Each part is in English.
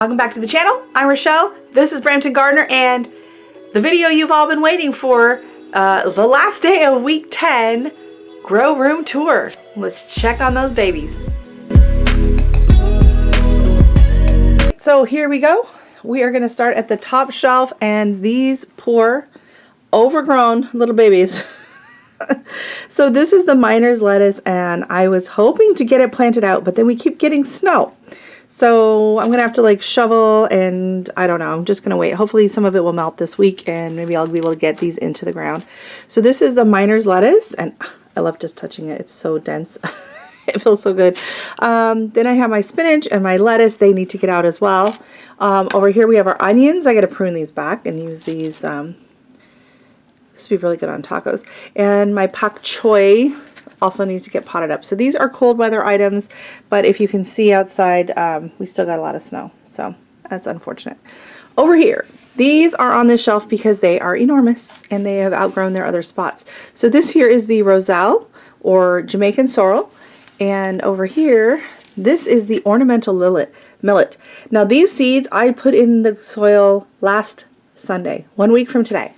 Welcome back to the channel. I'm Rochelle. This is Brampton Gardener, and the video you've all been waiting for, the last day of week 10 grow room tour. Let's check on those babies. So here we go. We are going to start at the top shelf, and these poor overgrown little babies. So this is the miner's lettuce, and I was hoping to get it planted out, but then we keep getting snow. So I'm going to have to like shovel, and I don't know. I'm just going to wait. Hopefully some of it will melt this week, and maybe I'll be able to get these into the ground. So this is the miner's lettuce, and I love just touching it. It's so dense. It feels so good. Then I have my spinach and my lettuce. They need to get out as well. Over here we have our onions. I got to prune these back and use these. This would be really good on tacos. And my pak choy also needs to get potted up. So these are cold weather items, but if you can see outside, we still got a lot of snow. So that's unfortunate. Over here, these are on this shelf because they are enormous and they have outgrown their other spots. So this here is the roselle or Jamaican sorrel. And over here, this is the ornamental millet. Now these seeds I put in the soil last Sunday, 1 week from today.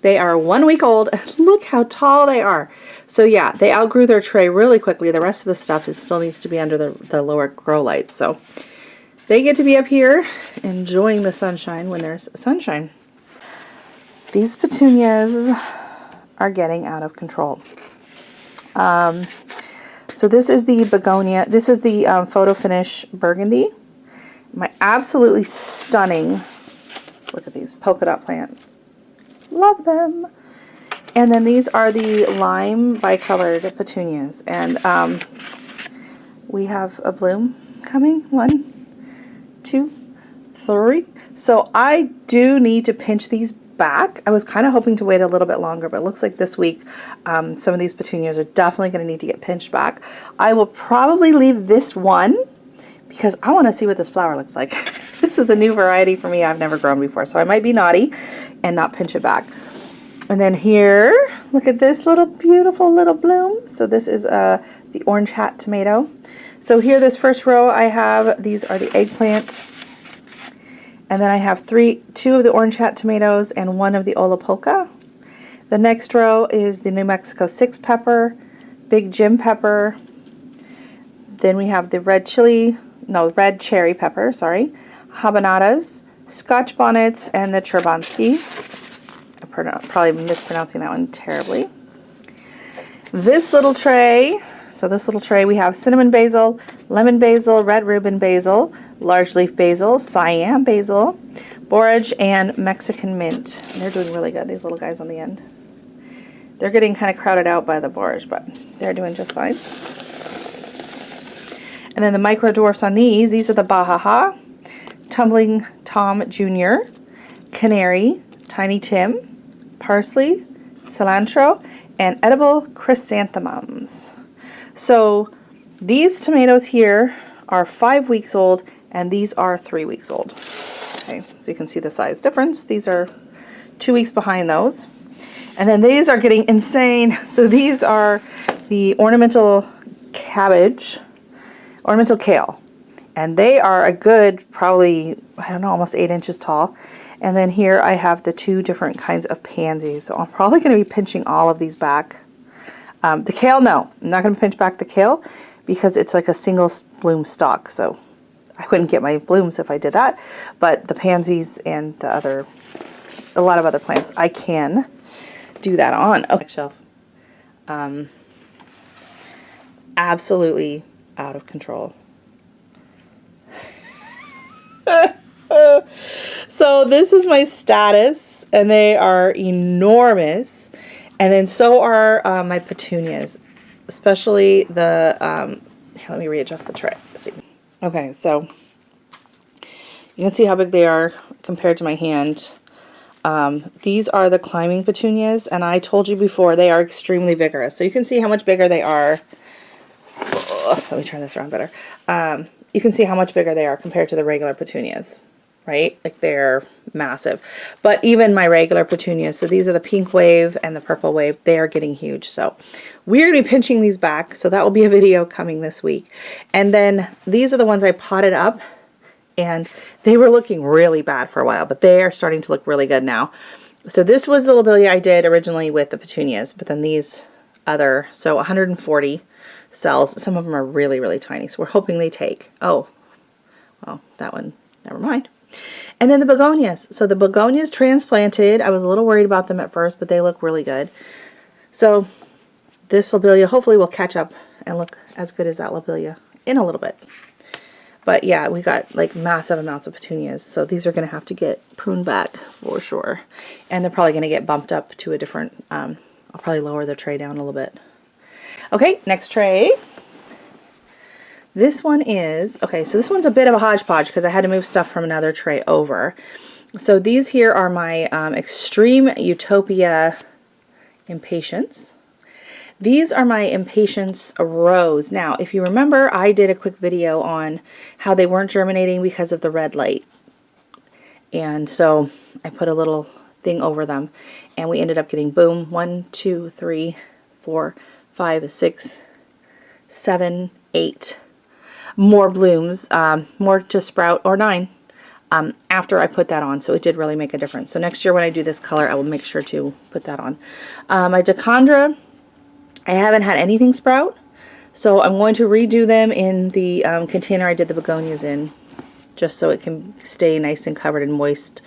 They are 1 week old. Look how tall they are. So yeah, they outgrew their tray really quickly. The rest of the stuff still needs to be under the lower grow lights. So they get to be up here enjoying the sunshine when there's sunshine. These petunias are getting out of control. So this is the begonia. This is the photo finish burgundy. My absolutely stunning, look at these polka dot plants. Love them. And then these are the lime bicolored petunias, and we have a bloom coming. 1, 2, 3. So I do need to pinch these back. I was kind of hoping to wait a little bit longer, but it looks like this week some of these petunias are definitely going to need to get pinched back. I will probably leave this one because I want to see what this flower looks like. This is a new variety for me. I've never grown before, so I might be naughty and not pinch it back. And then here, look at this little beautiful little bloom. So this is the orange hat tomato. So here, this first row I have, these are the eggplant. And then I have 2 of the orange hat tomatoes and 1 of the ola polka. The next row is the New Mexico 6 pepper, big Jim pepper. Then we have the red cherry pepper, habanadas, Scotch bonnets, and the Cherbansky. I'm probably mispronouncing that one terribly. This little tray, we have cinnamon basil, lemon basil, red Reuben basil, large leaf basil, Siam basil, borage, and Mexican mint. And they're doing really good, these little guys on the end. They're getting kind of crowded out by the borage, but they're doing just fine. And then the micro dwarfs on these are the Bahaha, Tumbling Tom Jr., Canary, Tiny Tim, parsley, cilantro, and edible chrysanthemums. So these tomatoes here are 5 weeks old, and these are 3 weeks old. Okay, so you can see the size difference. These are 2 weeks behind those. And then these are getting insane. So these are the ornamental kale. And they are a good, probably, I don't know, almost 8 inches tall. And then here I have the 2 different kinds of pansies. So I'm probably going to be pinching all of these back. The kale, no. I'm not going to pinch back the kale because it's like a single bloom stalk. So I wouldn't get my blooms if I did that. But the pansies and a lot of other plants, I can do that on. Okay, shelf. Absolutely out of control. So this is my status, and they are enormous. And then so are my petunias, especially the, let me readjust the tray. Let's see. Okay, so you can see how big they are compared to my hand. These are the climbing petunias, and I told you before, they are extremely vigorous. So you can see how much bigger they are. Oh, let me turn this around better. You can see how much bigger they are compared to the regular petunias. Right? Like they're massive. But even my regular petunias, so these are the pink wave and the purple wave, they are getting huge. So we're going to be pinching these back. So that will be a video coming this week. And then these are the ones I potted up and they were looking really bad for a while, but they are starting to look really good now. So this was the lobelia I did originally with the petunias, but then these other, so 140 cells. Some of them are really, really tiny, so we're hoping they take. Oh, well, that one, never mind. And then the begonias. So the begonias transplanted. I was a little worried about them at first, but they look really good. So this lobelia hopefully will catch up and look as good as that lobelia in a little bit. But yeah, we got like massive amounts of petunias. So these are going to have to get pruned back for sure. And they're probably going to get bumped up to a different, I'll probably lower the tray down a little bit. Okay, next tray. This one is, okay, so this one's a bit of a hodgepodge because I had to move stuff from another tray over. So these here are my Extreme Utopia Impatiens. These are my Impatiens rows. Now, if you remember, I did a quick video on how they weren't germinating because of the red light. And so I put a little thing over them, and we ended up getting, boom, 1, 2, 3, 4, 5, 6, 7, 8 more blooms, more to sprout, or 9 after I put that on. So it did really make a difference. So next year when I do this color, I will make sure to put that on. My Dichondra, I haven't had anything sprout, so I'm going to redo them in the container I did the begonias in, just so it can stay nice and covered and moist.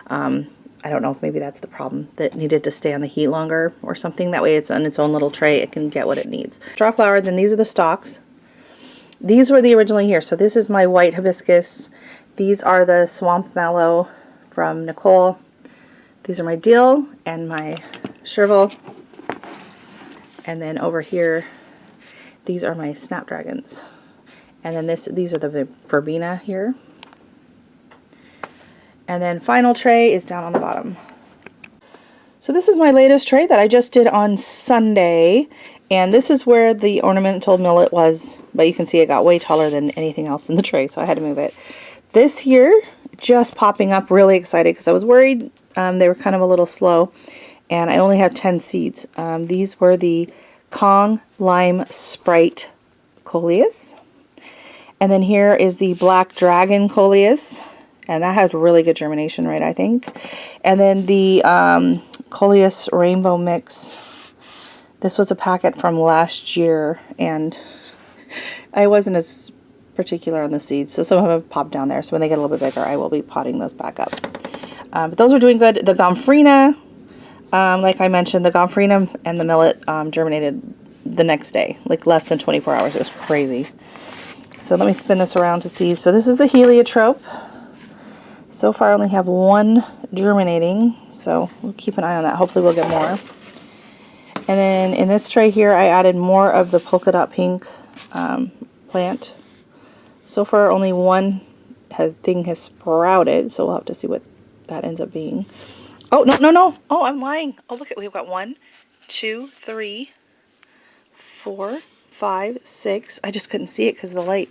I don't know if maybe that's the problem, that needed to stay on the heat longer or something. That way it's on its own little tray, it can get what it needs. Straw flower, then these are the stalks. These were the originally here. So this is my white hibiscus. These are the swamp mallow from Nicole. These are my dill and my chervil. And then over here, these are my snapdragons. And then these are the verbena here. And then final tray is down on the bottom. So this is my latest tray that I just did on Sunday. And this is where the ornamental millet was, but you can see it got way taller than anything else in the tray, so I had to move it. This here, just popping up, really excited because I was worried they were kind of a little slow, and I only have 10 seeds. These were the Kong Lime Sprite Coleus. And then here is the Black Dragon Coleus, and that has really good germination rate, I think. And then the Coleus Rainbow Mix. This was a packet from last year, and I wasn't as particular on the seeds, so some of them have popped down there. So when they get a little bit bigger, I will be potting those back up. But those are doing good. The Gomphrena, like I mentioned, the Gomphrena and the millet germinated the next day, like less than 24 hours. It was crazy. So let me spin this around to see. So this is the heliotrope. So far I only have one germinating, so we'll keep an eye on that. Hopefully we'll get more. And then in this tray here, I added more of the polka dot pink plant. So far, only one thing has sprouted, so we'll have to see what that ends up being. Oh, no, no, no. Oh, I'm lying. Oh, look, we've got 1, 2, 3, 4, 5, 6. I just couldn't see it because of the light.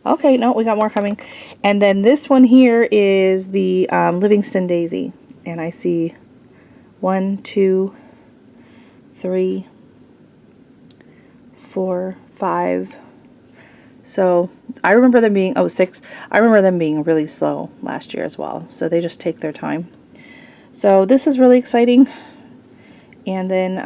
Okay, no, we got more coming. And then this one here is the Livingston Daisy. And I see 1, 2, 3, 4, 5. So I remember them being, 6. I remember them being really slow last year as well. So they just take their time. So this is really exciting. And then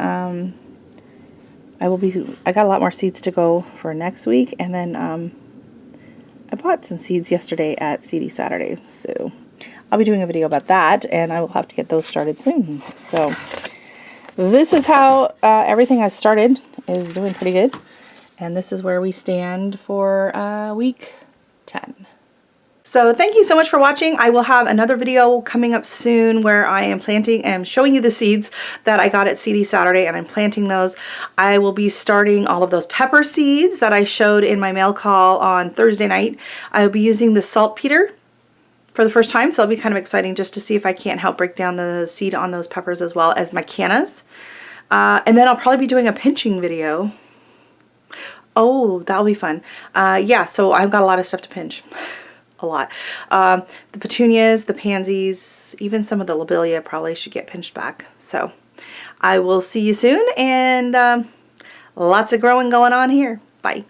I got a lot more seeds to go for next week. And then I bought some seeds yesterday at Seedy Saturday. So I'll be doing a video about that, and I will have to get those started soon. So this is how everything I've started is doing pretty good. And this is where we stand for week 10. So thank you so much for watching. I will have another video coming up soon where I am planting and showing you the seeds that I got at Seedy Saturday, and I'm planting those. I will be starting all of those pepper seeds that I showed in my mail call on Thursday night. I will be using the saltpeter for the first time, so it'll be kind of exciting just to see if I can't help break down the seed on those peppers as well as my cannas. And then I'll probably be doing a pinching video. Oh, that'll be fun. Yeah, so I've got a lot of stuff to pinch. A lot. The petunias, the pansies, even some of the lobelia probably should get pinched back. So I will see you soon, and lots of growing going on here. Bye.